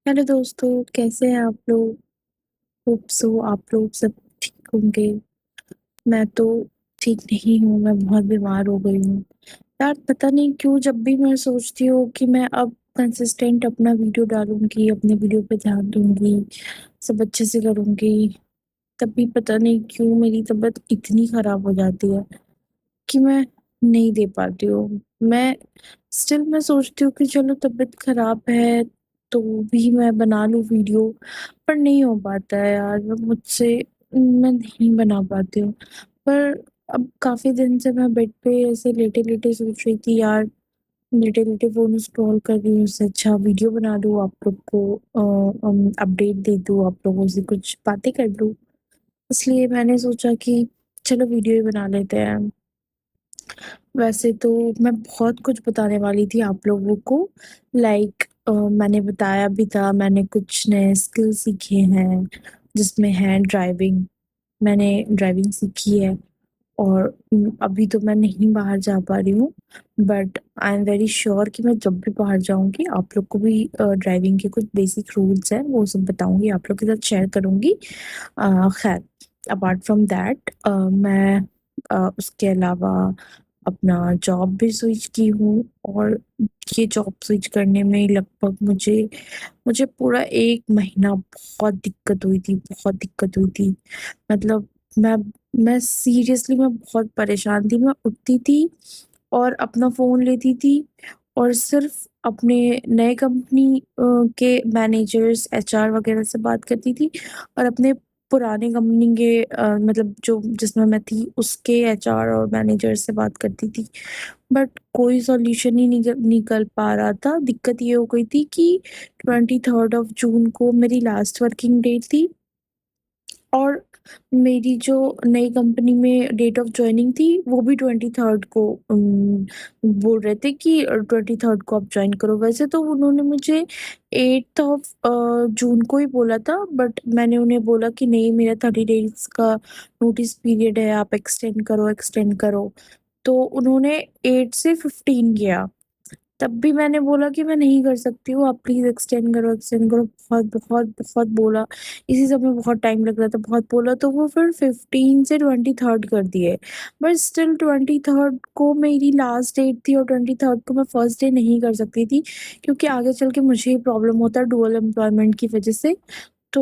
Hello दोस्तों, कैसे हैं आप लोग? होप सो आप लोग सब ठीक होंगे। मैं तो ठीक नहीं हूँ, मैं बहुत बीमार हो गई हूँ। यार पता नहीं क्यों जब भी मैं सोचती हूँ कि मैं अब कंसिस्टेंट अपना वीडियो डालूँगी, अपने वीडियो पे ध्यान दूँगी, सब अच्छे से करूँगी, तब भी पता नहीं क्यों मेरी तबीयत इतनी खराब हो जाती है कि मैं नहीं दे पाती हूँ। मैं सोचती हूँ कि चलो तबीयत खराब है, तो भी मैं बना लूँ वीडियो, पर नहीं हो पाता है यार, मुझसे मैं नहीं बना पाती हूँ। पर अब काफ़ी दिन से मैं बेड पे ऐसे लेटे-लेटे सोच रही थी यार, लेटे-लेटे फ़ोन स्क्रॉल कर रही हूँ, उससे अच्छा वीडियो बना लूँ, आप लोग को अपडेट दे दूँ, आप लोगों से कुछ बातें कर लूँ। इसलिए मैंने सोचा कि चलो वीडियो ही बना लेते हैं। वैसे तो मैं बहुत कुछ बताने वाली थी आप लोगों को, मैंने बताया भी था, मैंने कुछ नए स्किल सीखे हैं, जिसमें है ड्राइविंग। मैंने ड्राइविंग सीखी है और अभी तो मैं नहीं बाहर जा पा रही हूँ, but I am very sure कि मैं जब भी बाहर जाऊँगी, आप लोग को भी ड्राइविंग के कुछ बेसिक रूल्स हैं, वो सब बताऊँगी, आप लोग के साथ शेयर करूँगी। खैर, अपार्ट फ्रॉम दैट मैं उसके अलावा अपना जॉब भी स्विच की हूँ और ये जॉब स्विच करने में लगभग मुझे मुझे पूरा 1 महीना बहुत दिक्कत हुई थी, बहुत दिक्कत हुई थी। मतलब मैं मैं सीरियसली मैं बहुत परेशान थी। मैं उठती थी और अपना फ़ोन लेती थी और सिर्फ़ अपने नए कंपनी के मैनेजर्स, एचआर वग़ैरह से बात करती थी और अपने पुराने कंपनी के मतलब जो जिसमें मैं थी उसके एचआर और मैनेजर से बात करती थी। बट कोई सॉल्यूशन ही निकल निकल पा रहा था। दिक्कत ये हो गई थी कि 23rd ऑफ जून को मेरी लास्ट वर्किंग डे थी और मेरी जो नई कंपनी में डेट ऑफ जॉइनिंग थी, वो भी 23rd को बोल रहे थे कि 23rd को आप जॉइन करो। वैसे तो उन्होंने मुझे 8th ऑफ जून को ही बोला था, बट मैंने उन्हें बोला कि नहीं, मेरा 30 डेज़ का नोटिस पीरियड है, आप एक्सटेंड करो। तो उन्होंने 8 से 15 किया। तब भी मैंने बोला कि मैं नहीं कर सकती हूँ, आप प्लीज़ एक्सटेंड करो, बहुत बोला। इसी सब में बहुत टाइम लग रहा था, बहुत बोला तो वो फिर 15 से 23rd कर दिए। बट स्टिल 23rd को मेरी लास्ट डेट थी और 23rd को मैं फर्स्ट डे नहीं कर सकती थी, क्योंकि आगे चल के मुझे ही प्रॉब्लम होता है डुअल एम्प्लॉयमेंट की वज़ह से। तो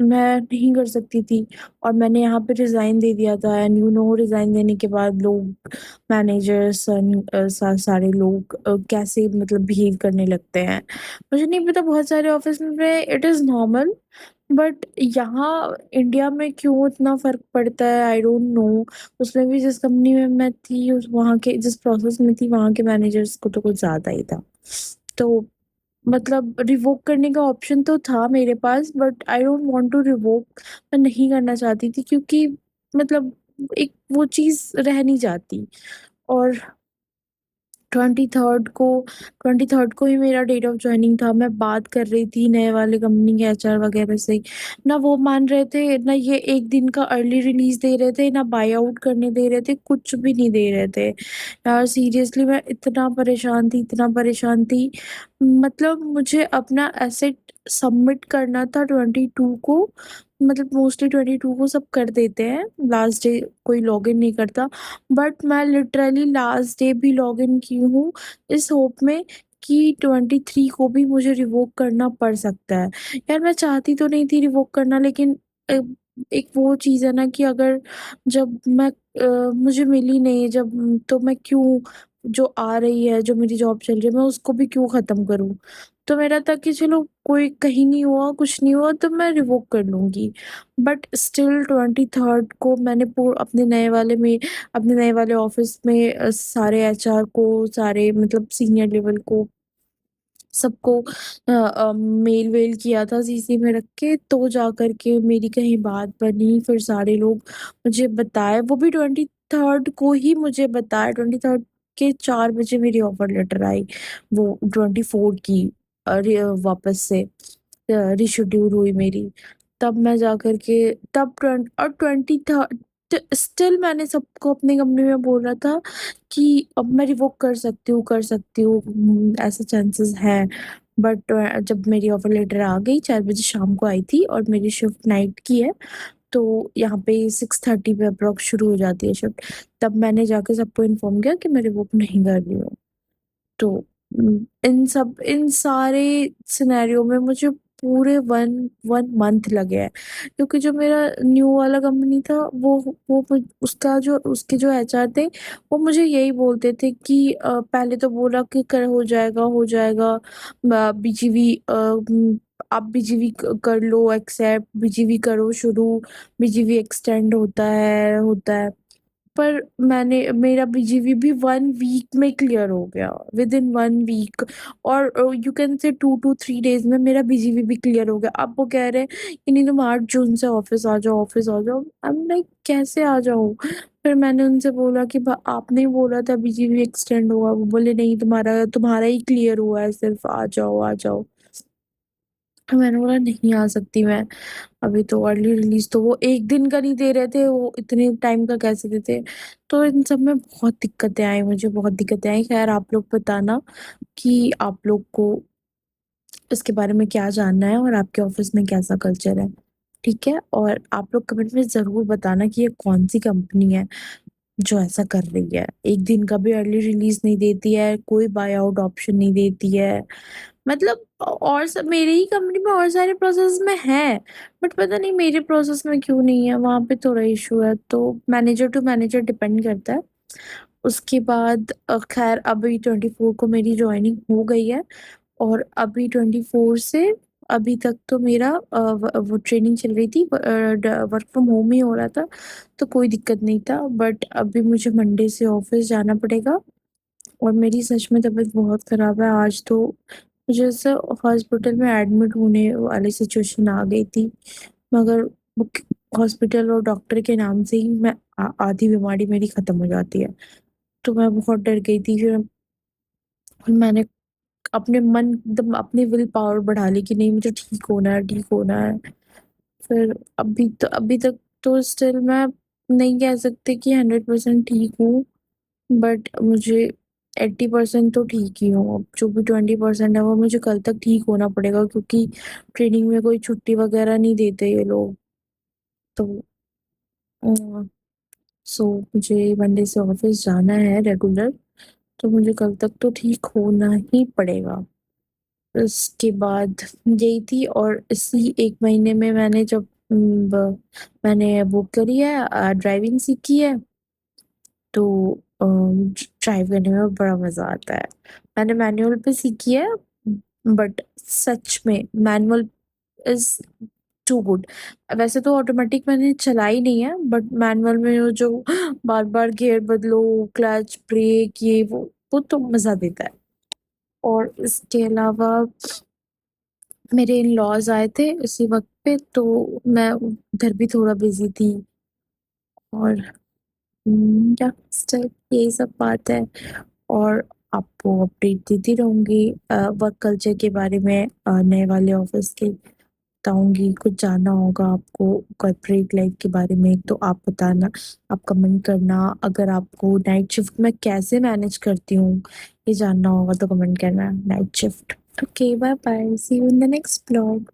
मैं नहीं कर सकती थी और मैंने यहाँ पे रिज़ाइन दे दिया था एंड रिज़ाइन देने के बाद लोग मैनेजर्स सारे लोग कैसे मतलब बिहेव करने लगते हैं। मुझे नहीं पता, बहुत सारे ऑफ़िस में इट इज़ नॉर्मल, बट यहाँ इंडिया में क्यों इतना फ़र्क पड़ता है, आई डोंट नो। उसमें भी जिस कंपनी में मैं थी, उस वहाँ के जिस प्रोसेस में थी, वहाँ के मैनेजर्स को तो कुछ ज़्यादा ही था। तो मतलब रिवोक करने का ऑप्शन तो था मेरे पास, but I don't want to revoke. मैं नहीं करना चाहती थी क्योंकि मतलब एक वो चीज़ रह नहीं जाती। और 23rd को 23rd को ही मेरा डेट ऑफ जॉइनिंग था। मैं बात कर रही थी नए वाले कंपनी के एचआर वगैरह से, ना वो मान रहे थे, ना ये 1 दिन का अर्ली रिलीज़ दे रहे थे, ना बाय आउट करने दे रहे थे, कुछ भी नहीं दे रहे थे। यार सीरियसली मैं इतना परेशान थी। मतलब मुझे अपना एसेट सबमिट करना था 22 को, मतलब मोस्टली 22 को सब कर देते हैं, लास्ट डे कोई लॉगिन नहीं करता। बट मैं लिटरली लास्ट डे भी लॉगिन की हूँ, इस होप में कि 23 को भी मुझे रिवोक करना पड़ सकता है। यार मैं चाहती तो नहीं थी रिवोक करना, लेकिन अ, एक वो चीज़ है ना कि अगर जब मुझे मिली नहीं, तो मैं क्यों, जो आ रही है, जो मेरी जॉब चल रही है, मैं उसको भी क्यों ख़त्म करूँ? तो मेरा था कि चलो कोई कहीं नहीं हुआ, कुछ नहीं हुआ तो मैं रिवोक कर लूँगी। बट स्टिल 23rd को मैंने अपने नए वाले ऑफ़िस में सारे एचआर को, सारे मतलब सीनियर लेवल को, सबको मेल-वेल किया था सीसी में रख के, तो जाकर के मेरी कहीं बात बनी, फिर सारे लोग मुझे बताए, वो भी 23rd को ही मुझे बताया, 23rd के 4 बजे मेरी ऑफ़र लेटर आई, वो 24 की वापस से रिशेड्यूल हुई मेरी। तब मैं जाकर के तब ट्वेंट और 20 था स्टिल मैंने सबको अपनी कंपनी में बोला था कि अब मैं रिवोक कर सकती हूँ, ऐसे चांसेस हैं। बट जब मेरी ऑफर लेटर आ गई, 4 बजे शाम को आई थी और मेरी शिफ्ट नाइट की है, तो यहाँ पे 6:30 पे अप्रॉक्स शुरू हो जाती है शिफ्ट। तब मैंने जाके सबको इन्फॉर्म किया कि मैं रिवोक नहीं कर रही हूँ। तो इन सारे सिनेरियो में मुझे पूरे 1 मंथ लगे हैं, क्योंकि जो मेरा न्यू वाला कंपनी था वो उसका जो उसके जो एचआर थे, वो मुझे यही बोलते थे कि पहले तो बोला कि कर हो जाएगा, बीजीवी आप बीजीवी कर लो, एक्सेप्ट बीजीवी करो शुरू, बीजीवी एक्सटेंड होता है। पर मेरा बीजीवी भी 1 वीक में क्लियर हो गया, विदिन 1 वीक। और you can say 2 to 3 days में मेरा बीजीवी भी क्लियर हो गया। अब वो कह रहे हैं कि नहीं, तुम 8 जून से ऑफ़िस आ जाओ। आई एम लाइक, कैसे आ जाऊँ? फिर मैंने उनसे बोला कि भ आपने ही बोला था बीजीवी एक्सटेंड होगा। वो बोले नहीं, तुम्हारा ही क्लियर हुआ है सिर्फ़, आ जाओ, आ जाओ। मैंने बोला नहीं आ सकती मैं। अभी तो अर्ली रिलीज़ तो वो 1 दिन का नहीं दे रहे थे, वो इतने टाइम का कैसे देते? तो इन सब में बहुत दिक्कतें आई, मुझे बहुत दिक्कतें आई। ख़ैर आप लोग बताना कि आप लोग को इसके बारे में क्या जानना है और आपके ऑफ़िस में कैसा कल्चर है, ठीक है? और आप लोग कमेंट में ज़रूर बताना कि ये कौन-सी कंपनी है जो ऐसा कर रही है। 1 दिन का भी अर्ली रिलीज़ नहीं देती है, कोई बाय आउट ऑप्शन नहीं देती है। मतलब और सब मेरी ही कंपनी में और सारे प्रोसेस में है, बट पता नहीं मेरे प्रोसेस में क्यों नहीं है, वहाँ पे थोड़ा इश्यू है। तो मैनेजर टू मैनेजर डिपेंड करता है। उसके बाद ख़ैर अभी 24 को मेरी जॉइनिंग हो गई है और अभी 24 से अभी तक तो मेरा वो ट्रेनिंग चल रही थी, वर्क फ्रॉम होम ही हो रहा था, तो कोई दिक्कत नहीं था। बट अभी मुझे मंडे से ऑफ़िस जाना पड़ेगा और मेरी सच में तबीयत बहुत ख़राब है। आज तो मुझे ऐसा हॉस्पिटल में एडमिट होने वाली सिचुएशन आ गई थी, मगर बुक हॉस्पिटल और डॉक्टर के नाम से ही मैं आधी बीमारी मेरी ख़त्म हो जाती है। तो मैं बहुत डर गई थी, फिर मैंने अपने मन एकदम अपनी विल पावर बढ़ा ली कि नहीं, मुझे ठीक होना है, ठीक होना है। फिर अभी तक तो स्टिल मैं नहीं कह सकती कि 100% ठीक हूँ, बट मुझे 80% तो ठीक ही हूँ। अब जो भी 20% है वो मुझे कल तक ठीक होना पड़ेगा, क्योंकि ट्रेनिंग में कोई छुट्टी वगैरह नहीं देते ये लोग। तो अ, सो मुझे मंडे से ऑफ़िस जाना है रेगुलर, तो मुझे कल तक तो ठीक होना ही पड़ेगा। उसके बाद यही थी, और इसी 1 महीने में मैंने जब मैंने वो करी है, ड्राइविंग सीखी है, तो ड्राइव करने में बड़ा मज़ा आता है। मैंने मैनुअल पे सीखी है, बट सच में मैनुअल इज़ टू गुड। वैसे तो ऑटोमेटिक मैंने चलाई नहीं है, बट मैनुअल में वो जो बार-बार गियर बदलो, क्लच, ब्रेक, ये वो तो मज़ा देता है। और इसके अलावा मेरे इन-लॉज़ आए थे उसी वक़्त पे, तो मैं उधर भी थोड़ा बिज़ी थी। और या स्टिल यही सब बात है। और आपको अपडेट देती रहूँगी वर्क कल्चर के बारे में, नए वाले ऑफ़िस के बताऊँगी। कुछ जानना होगा आपको कॉर्पोरेट लाइफ़ के बारे में तो आप बताना, आप कमेंट करना। अगर आपको नाइट शिफ्ट मैं कैसे मैनेज करती हूँ, ये जानना होगा तो कमेंट करना night shift. Okay, bye bye, see you in the next vlog.